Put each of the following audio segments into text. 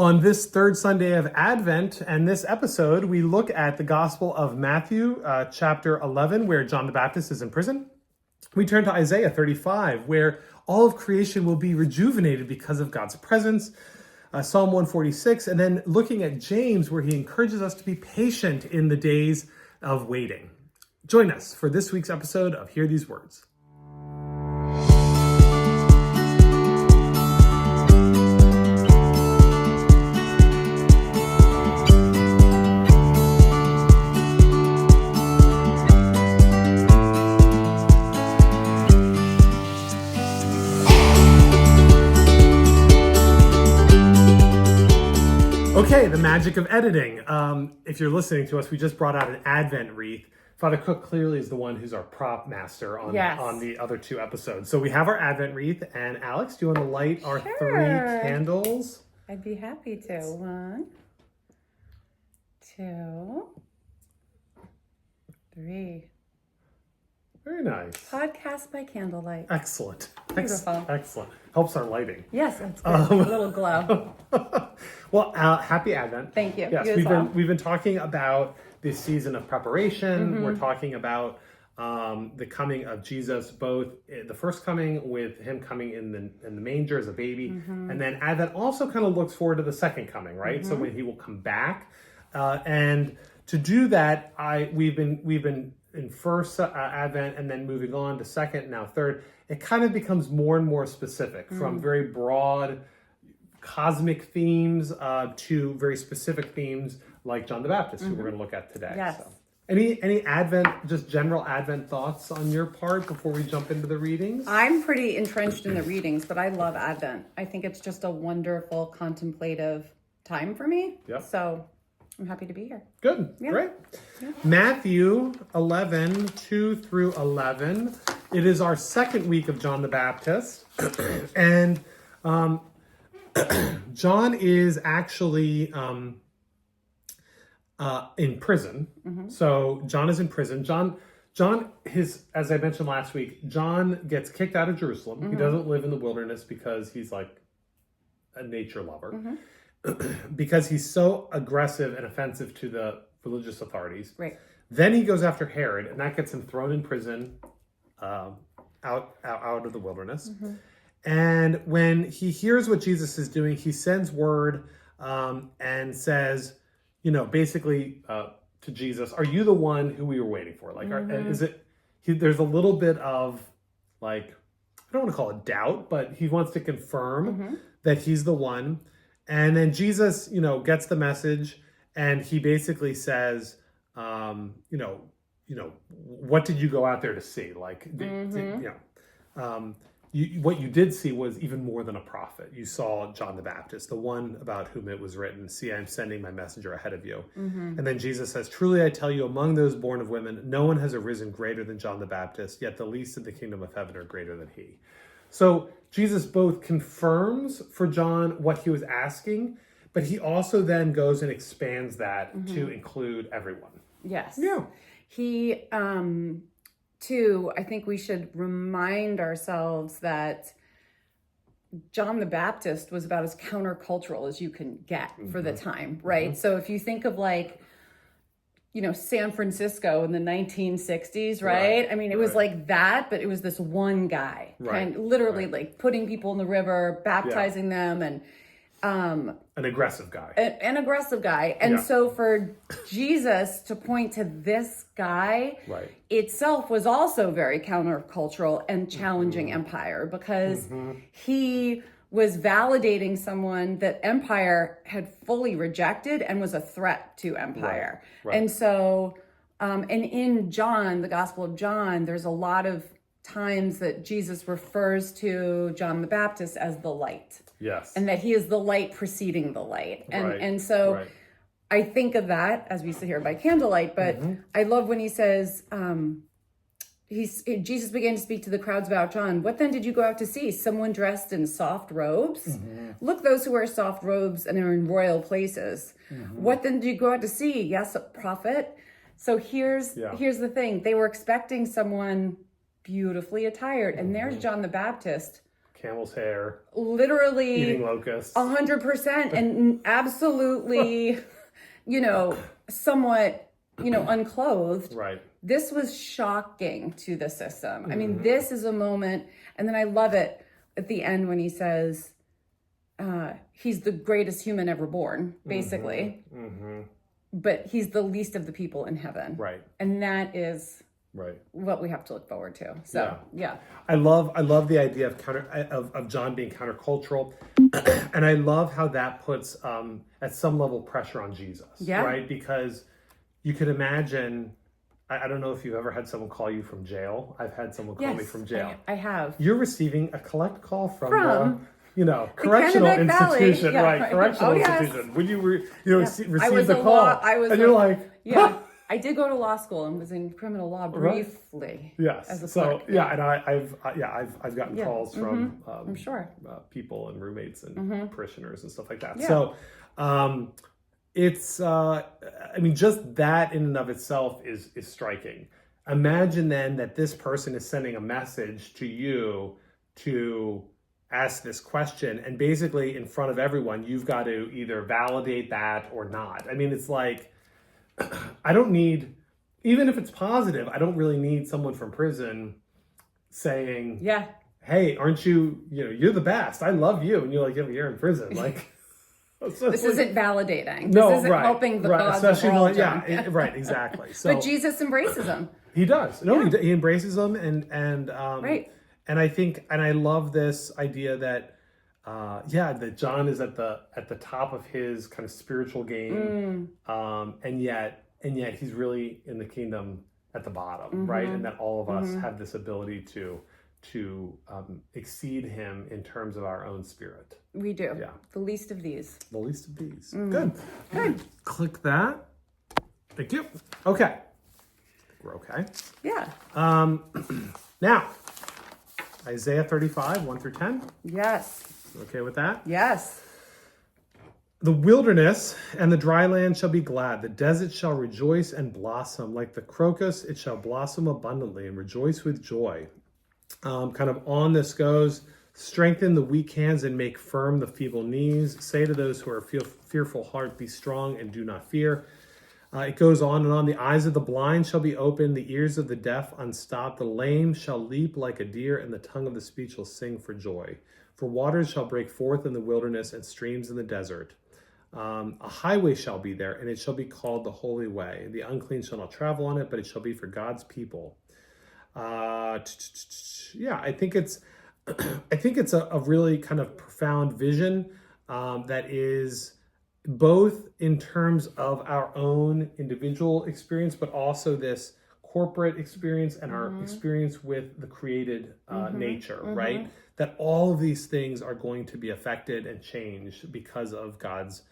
On this third Sunday of Advent and this episode, we look at the Gospel of Matthew, chapter 11, where John the Baptist is in prison. We turn to Isaiah 35, where all of creation will be rejuvenated because of God's presence. Psalm 146, and then looking at James, where he encourages us to be patient in the days of waiting. Join us for this week's episode of Hear These Words. Okay, the magic of editing. If you're listening to us, we just brought out an Advent wreath. Father Cook clearly is the one who's our prop master on the other two episodes. So we have our Advent wreath, and Alex, do you want to light our three candles? I'd be happy to. 1, 2, 3. Very nice. Podcast by candlelight. Excellent. Beautiful. Excellent. Helps our lighting. Yes, that's good. A little glow. Well, happy Advent. Thank you. Yes, You we've been talking about this season of preparation. Mm-hmm. We're talking about the coming of Jesus, both the first coming with him coming in the manger as a baby, and then Advent also kind of looks forward to the second coming, right? So when he will come back, and to do that, we've been in first Advent and then moving on to second, now third. It kind of becomes more and more specific from very broad cosmic themes to very specific themes like John the Baptist, who we're going to look at today. Yes. So, any Advent, just general Advent thoughts on your part before we jump into the readings? I'm pretty entrenched in the readings, but I love Advent. I think it's just a wonderful contemplative time for me. Yep. So I'm happy to be here. Good. Yeah. Great. Yeah. Matthew 11, 2 through 11. It is our second week of John the Baptist. And John is actually in prison. Mm-hmm. So John is in prison. John, as I mentioned last week, John gets kicked out of Jerusalem. Mm-hmm. He doesn't live in the wilderness because he's like a nature lover. Mm-hmm. Because he's so aggressive and offensive to the religious authorities. Right. Then he goes after Herod, and that gets him thrown in prison out of the wilderness. Mm-hmm. And when he hears what Jesus is doing, he sends word and says, basically to Jesus, "Are you the one who we were waiting for?" Like, is it? There's a little bit of like, I don't want to call it doubt, but he wants to confirm that he's the one. And then Jesus, gets the message, and he basically says, what did you go out there to see? Like, what you did see was even more than a prophet. You saw John the Baptist, the one about whom it was written, "See, I am sending my messenger ahead of you." Mm-hmm. And then Jesus says, "Truly I tell you, among those born of women, no one has arisen greater than John the Baptist, yet the least in the kingdom of heaven are greater than he." So Jesus both confirms for John what he was asking, but he also then goes and expands that to include everyone. Yes. Yeah. He, too, I think we should remind ourselves that John the Baptist was about as countercultural as you can get for the time, right? So if you think of San Francisco in the 1960s, right? I mean, it was like that, but it was this one guy, and literally like putting people in the river, baptizing them, and an aggressive guy. An aggressive guy. And so for Jesus to point to this guy itself was also very countercultural and challenging empire, because he was validating someone that empire had fully rejected and was a threat to empire. Right. And so, and in John, the Gospel of John, there's a lot of times that Jesus refers to John the Baptist as the light. Yes. And that he is the light preceding the light. And so I think of that as we sit here by candlelight, but I love when he says, Jesus began to speak to the crowds about John. "What then did you go out to see? Someone dressed in soft robes? Look, those who wear soft robes and are in royal places. What then did you go out to see? Yes, a prophet." So here's the thing. They were expecting someone beautifully attired. And there's John the Baptist camel's hair, literally eating locusts, 100%, and absolutely, somewhat, unclothed. Right. This was shocking to the system. I mean, this is a moment, and then I love it at the end when he says, he's the greatest human ever born, basically. But he's the least of the people in heaven. Right. And that is right what we have to look forward to. So yeah. I love the idea of John being countercultural. And I love how that puts at some level pressure on Jesus. Yeah. Right? Because you could imagine, I don't know if you've ever had someone call you from jail. I've had someone call me from jail. I have. You're receiving a collect call from correctional Kennebec institution, Valley. right? Correctional institution. When you receive the call, you're like, yeah. I did go to law school and was in criminal law briefly. Yes. As a so clerk. and I've gotten calls from I'm sure people and roommates and parishioners and stuff like that. Yeah. So it's just that in and of itself is striking. Imagine then that this person is sending a message to you to ask this question, and basically in front of everyone you've got to either validate that or not. I mean, it's like, I don't need, even if it's positive, I don't really need someone from prison saying, hey, aren't you're the best, I love you, and you're like, you're in prison, like this isn't validating. No, this isn't helping the cause especially of all right, exactly. So but Jesus embraces them. He does. No, he embraces them, and right. And I think, and I love this idea that, that John is at the top of his kind of spiritual game, and yet he's really in the kingdom at the bottom, right? And that all of us have this ability to exceed him in terms of our own spirit. We do. Yeah. The least of these. The least of these. Good. Click that. Thank you. Okay. We're okay. Yeah. Now, Isaiah 35, 1 through 10. Yes. Okay with that? Yes. The wilderness and the dry land shall be glad. The desert shall rejoice and blossom. Like the crocus, it shall blossom abundantly and rejoice with joy. Kind of on this goes, strengthen the weak hands and make firm the feeble knees. Say to those who are fearful heart, be strong and do not fear. It goes on and on. The eyes of the blind shall be opened, the ears of the deaf unstopped. The lame shall leap like a deer, and the tongue of the speech will sing for joy. For waters shall break forth in the wilderness and streams in the desert. A highway shall be there, and it shall be called the Holy Way. The unclean shall not travel on it, but it shall be for God's people. I think it's a really kind of profound vision that is both in terms of our own individual experience, but also this corporate experience and our experience with the created nature, right? That all of these things are going to be affected and changed because of God's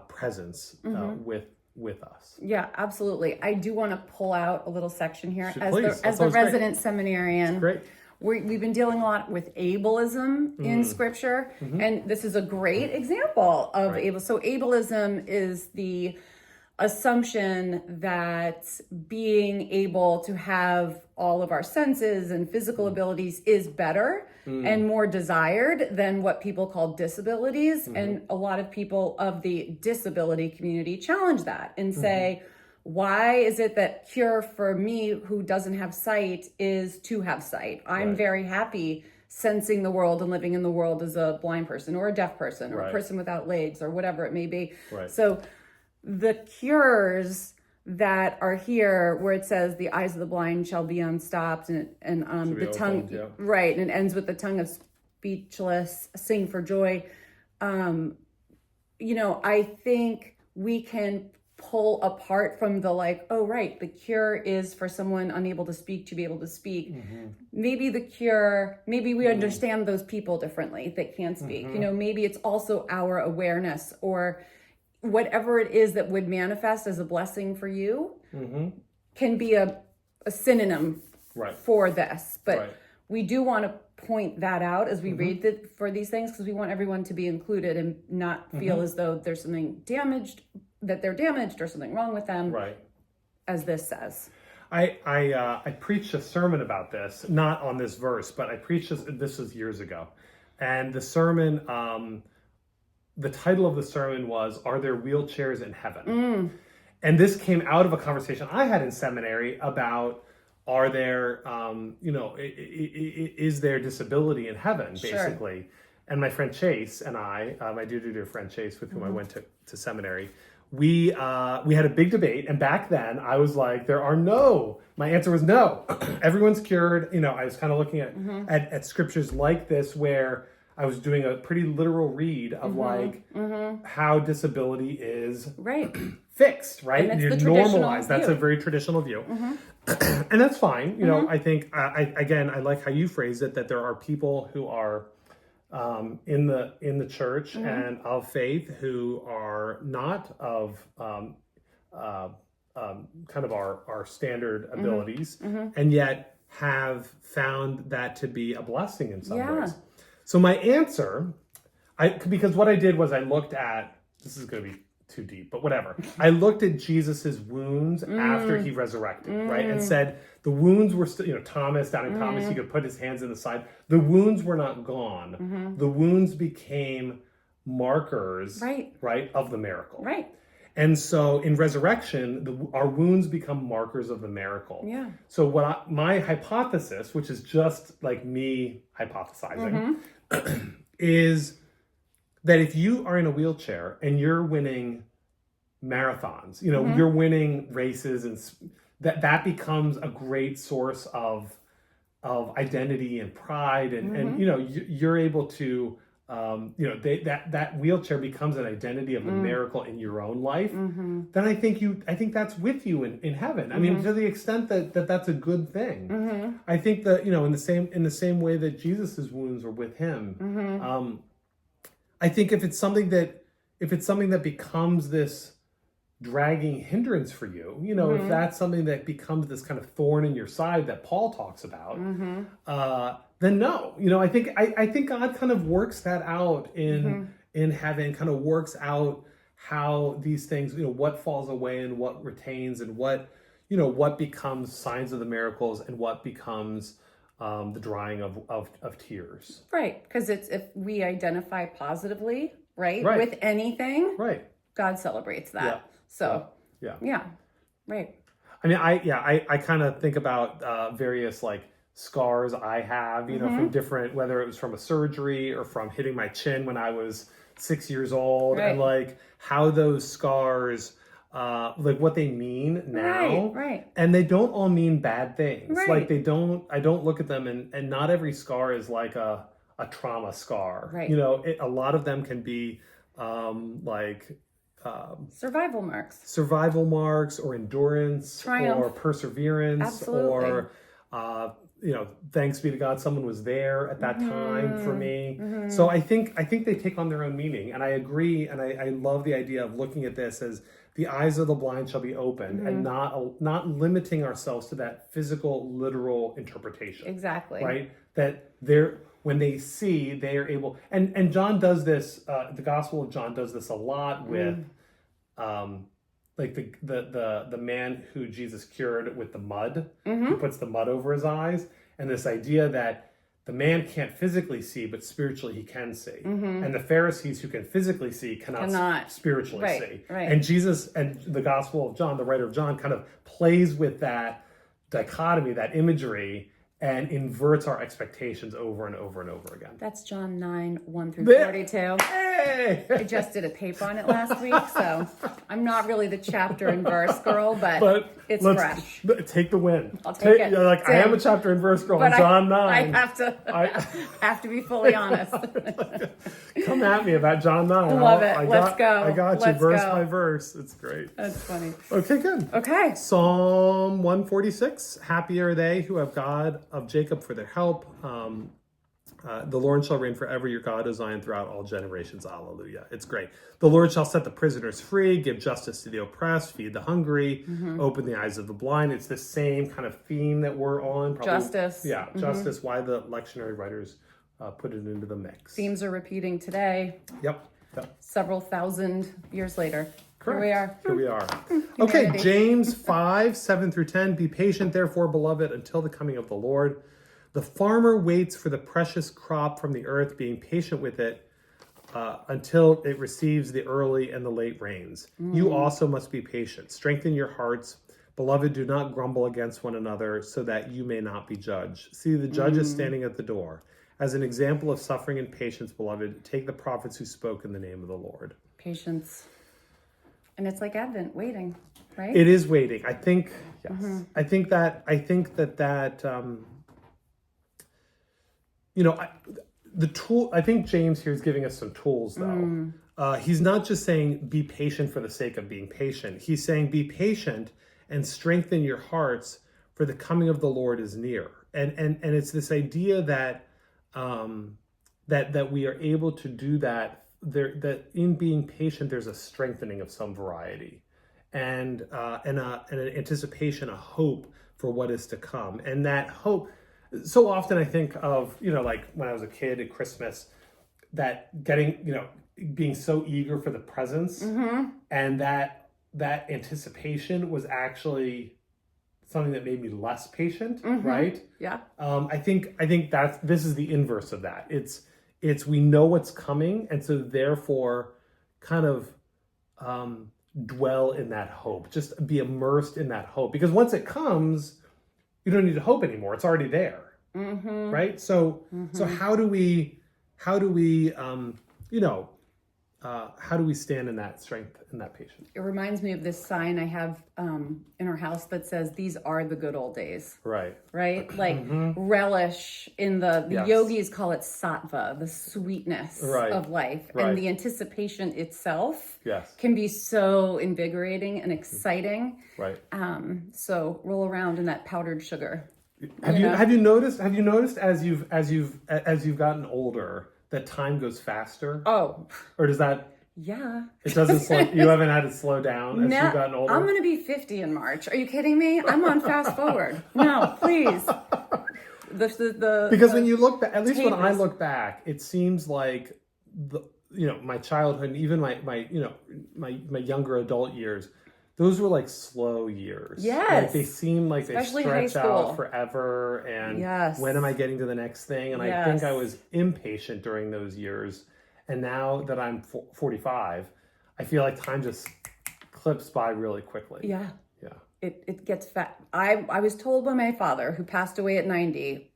presence with us. Yeah, absolutely. I do want to pull out a little section here. Please. As the resident seminarian. Great. We've been dealing a lot with ableism in scripture, and this is a great example of ableism. So ableism is the assumption that being able to have all of our senses and physical abilities is better and more desired than what people call disabilities. And a lot of people of the disability community challenge that and say, why is it that cure for me who doesn't have sight is to have sight? I'm very happy sensing the world and living in the world as a blind person or a deaf person or a person without legs or whatever it may be. So the cures that are here where it says the eyes of the blind shall be unstopped and the tongue, and it ends with the tongue of speechless sing for joy. I think we can pull apart from the the cure is for someone unable to speak to be able to speak. Maybe the cure, maybe we understand those people differently that can't speak. Maybe it's also our awareness or whatever it is that would manifest as a blessing for you can be a synonym for this. But we do want to point that out as we read for these things, because we want everyone to be included and not feel as though there's something damaged, that they're damaged or something wrong with them, as this says. I preached a sermon about this, not on this verse, but I preached this was years ago. And the sermon, the title of the sermon was, "Are There Wheelchairs in Heaven?" And this came out of a conversation I had in seminary about, are there, is there disability in heaven, basically? Sure. And my friend Chase and I, my dear friend Chase, with whom I went to seminary, we had a big debate. And back then I was like, my answer was no. Everyone's cured. I was kind of looking at scriptures like this, where I was doing a pretty literal read of how disability is fixed, right? And you're normalized. That's a very traditional view. And that's fine. I think, I like how you phrased it, that there are people who are in the church and of faith who are not of kind of our standard abilities, and yet have found that to be a blessing in some ways. So my answer, because what I did was I looked at, this is going to be too deep, but whatever. I looked at Jesus's wounds after he resurrected, right? And said the wounds were still, Thomas, doubting Thomas, he could put his hands in the side. The wounds were not gone. The wounds became markers, right, of the miracle. Right. And so in resurrection, our wounds become markers of the miracle. Yeah. So my hypothesis, which is just like me hypothesizing, is that if you are in a wheelchair and you're winning marathons, you're winning races, and that becomes a great source of identity and pride, and you're able to that wheelchair becomes an identity of the miracle in your own life. Then I think that's with you in heaven. I mean, to the extent that that's a good thing. I think that in the same way that Jesus's wounds were with him. I think if it's something that becomes this dragging hindrance for you, if that's something that becomes this kind of thorn in your side that Paul talks about, then no. I think God kind of works that out in heaven, kind of works out how these things, what falls away and what retains, and what becomes signs of the miracles and what becomes the drying of tears. Right, because it's, if we identify positively, right, with anything, God celebrates that. Yeah. So, yeah, right. I mean, I kind of think about various scars I have, from different, whether it was from a surgery or from hitting my chin when I was 6 years old, and how those scars, what they mean now, and they don't all mean bad things. I don't look at them, and not every scar is like a trauma scar. A lot of them can be survival marks, or endurance, triumph, or perseverance. Absolutely. Or thanks be to God, someone was there at that time for me. So I think they take on their own meaning, and I agree, and I love the idea of looking at this as the eyes of the blind shall be opened, and not limiting ourselves to that physical, literal interpretation. Exactly. Right? That when they see, they are able, and John does this, the Gospel of John does this a lot with the man who Jesus cured with the mud, who puts the mud over his eyes, and this idea that the man can't physically see, but spiritually he can see. And the Pharisees who can physically see cannot spiritually see. Right. And Jesus, and the Gospel of John, the writer of John, kind of plays with that dichotomy, that imagery, and inverts our expectations over and over and over again. That's John 9, 1 through 42. Hey! I just did a paper on it last week, so I'm not really the chapter and verse girl, but it's fresh. Take the win. I'll take it. I am a chapter and verse girl in John 9. I have to be fully honest. Come at me about John 9. Love it. Let's go. I got you verse by verse. It's great. That's funny. Okay, good. Okay. Psalm 146. Happy are they who have God of Jacob for their help. The Lord shall reign forever. Your God is Zion throughout all generations. Alleluia. It's great. The Lord shall set the prisoners free, give justice to the oppressed, feed the hungry, open the eyes of the blind. It's the same kind of theme that we're on. Probably, justice. Yeah, justice. Why the lectionary writers put it into the mix. Themes are repeating today. Yep. Several thousand years later. Correct. Here we are. Okay, James 5, 7 through 10. Be patient, therefore, beloved, until the coming of the Lord. The farmer waits for the precious crop from the earth, being patient with it until it receives the early and the late rains. You also must be patient. Strengthen your hearts. Beloved, do not grumble against one another so that you may not be judged. See, the judge is standing at the door. As an example of suffering and patience, beloved, take the prophets who spoke in the name of the Lord. Patience. And it's like Advent, waiting, right? It is waiting. I think, yes. I think that the tool, I think James here is giving us some tools though. He's not just saying be patient for the sake of being patient. He's saying be patient and strengthen your hearts, for the coming of the Lord is near. And it's this idea that that we are able to do that. That in being patient, there's a strengthening of some variety, and an anticipation, a hope for what is to come. And that hope, so often I think of, like when I was a kid at Christmas, that getting, being so eager for the presents, and that anticipation was actually something that made me less patient, right? Yeah. I think this is the inverse of that. It's we know what's coming, and so therefore kind of dwell in that hope. Just be immersed in that hope, because once it comes, you don't need to hope anymore. It's already there, right? So how do we how do we stand in that strength and that patience? It reminds me of this sign I have in our house that says, "These are the good old days." Right. Right? Like relish in the yogis call it sattva, the sweetness of life. And the anticipation itself can be so invigorating and exciting. Right. So roll around in that powdered sugar. Have you noticed as you've gotten older that time goes faster? Oh. Or does that? Yeah. It doesn't slow. You haven't had it slow down as you've gotten older? I'm going to be 50 in March. Are you kidding me? I'm on fast forward. No, please. Because when you look back, at least when I look back, it seems like my childhood and even my younger adult years, those were like slow years. Yes. Like they seem like especially they stretch out forever. And when am I getting to the next thing? And I think I was impatient during those years. And now that I'm 45, I feel like time just clips by really quickly. Yeah. Yeah. It gets fat. I was told by my father, who passed away at 90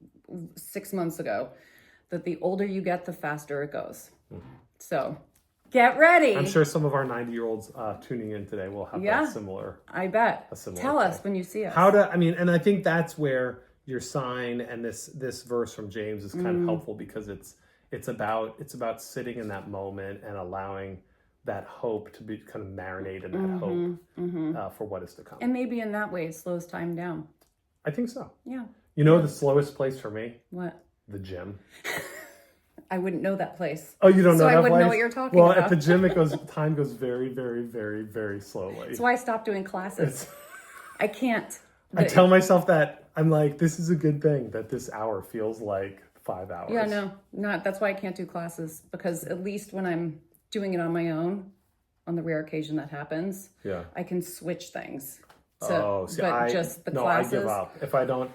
6 months ago, that the older you get, the faster it goes. So get ready. I'm sure some of our 90-year-olds tuning in today will have that similar. I bet. Tell us when you see us. And I think that's where your sign and this verse from James is kind of helpful, because it's about sitting in that moment and allowing that hope to be kind of marinate in that hope for what is to come. And maybe in that way it slows time down. I think so. Yeah. The slowest place for me? What? The gym. I wouldn't know that place. Oh, you don't know that place? So I wouldn't know what you're talking about. Well, at the gym, time goes very, very, very, very slowly. That's why I stopped doing classes. I can't. I tell myself that. I'm like, this is a good thing that this hour feels like 5 hours. Yeah, that's why I can't do classes, because at least when I'm doing it on my own, on the rare occasion that happens, I can switch things. Classes. I give up. If I don't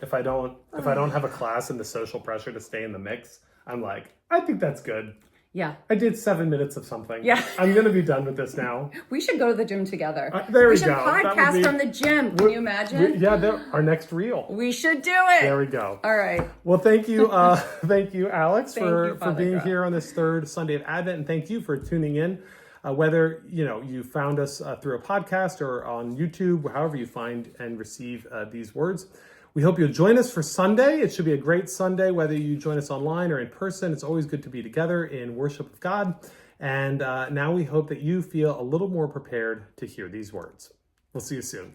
have a class and the social pressure to stay in the mix, I'm like, I think that's good. Yeah. I did 7 minutes of something. Yeah. I'm going to be done with this now. We should go to the gym together. We should podcast from the gym. Can you imagine? Our next reel. We should do it. There we go. All right. Well, thank you, Alex, for being here on this third Sunday of Advent, and thank you for tuning in. Whether you found us through a podcast or on YouTube, however you find and receive these words. We hope you'll join us for Sunday. It should be a great Sunday, whether you join us online or in person. It's always good to be together in worship of God. And now we hope that you feel a little more prepared to hear these words. We'll see you soon.